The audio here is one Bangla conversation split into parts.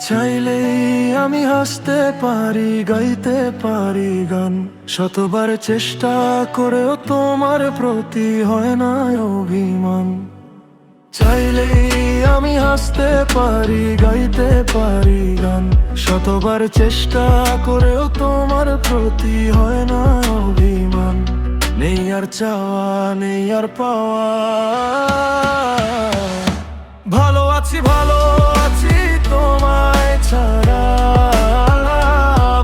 চাইলেই আমি হাসতে পারি, গাইতে পারি গান। শতবার চেষ্টা করেও তোমার প্রতি হয় না অভিমান। চাইলেই আমি হাসতে পারি, গাইতে পারি গান। শতবার চেষ্টা করেও তোমার প্রতি হয় না অভিমান। নেই আর চাওয়া, নেই আর পাওয়া। ভালো আছি, ভালো আছি তোমায় ছাড়া।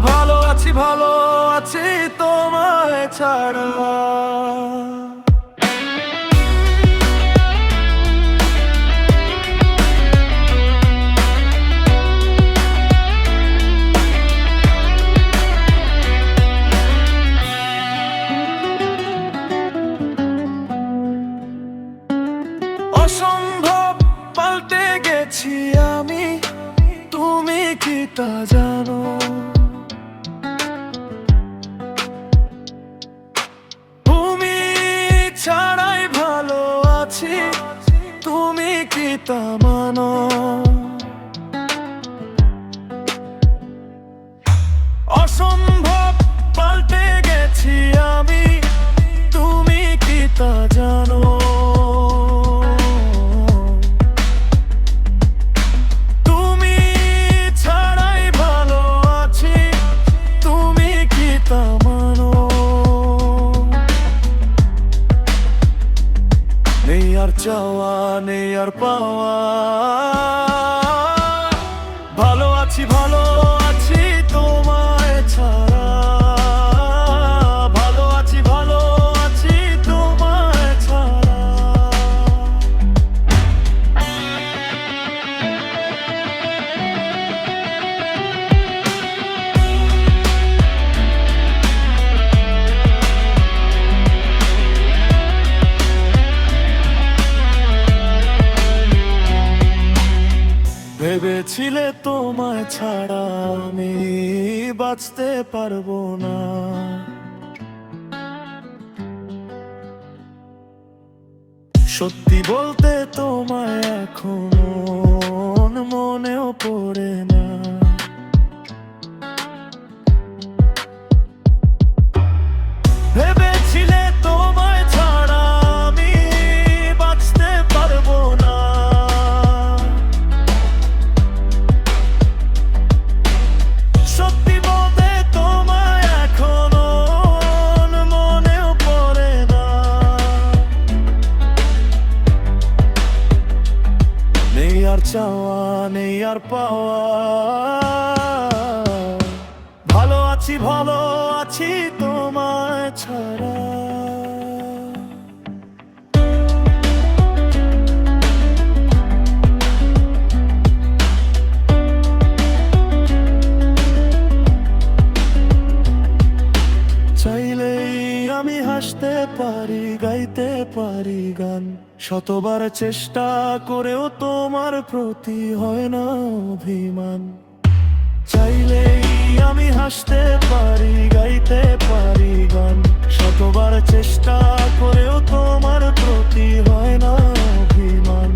ভালো আছি, ভালো আছি তোমায় ছাড়া। অসম্ভব পাল্টে গেছি আমি, তুমি কি তা জানো? তুমি ছাড়াই ভালো আছি, তুমি কি তা মানো? অসম্ভব পাল্টে গেছি আমি, তুমি কি তা জানো? নেই আর চাওয়া, নেই আর পাওয়া। ভালো আছি, ভালো আছি তোমায় ছাড়া। ভালো আছি, ভালো আছি তোমায় ছাড়া। ভেবেছিলে তোমায় ছাড়া আমি বাঁচতে পারবো না। সত্যি বলতে তোমায় এখন মনেও পড়ে না। ভেবেছিলে তোমায় ছাড়া আমি বাঁচতে পারবো না। সত্যি বলতে তোমায় এখনো মনেও পড়ে না। নেই আর চাওয়া, নেই আর পাওয়া। ভালো আছি, ভালো আছি তোমায় ছাড়া। চাইলেই আমি হাসতে পারি, গাইতে পারি গান। শতবার চেষ্টা করেও তোমার প্রতি হয় না অভিমান। চাইলেই আমি হাসতে পারি, গাইতে পারি গান। শতবার চেষ্টা করেও তোমার প্রতি হয় না অভিমান।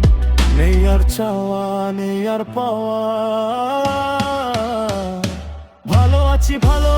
নেই আর চাওয়া, নেই আর পাওয়া। ভালো আছি, ভালো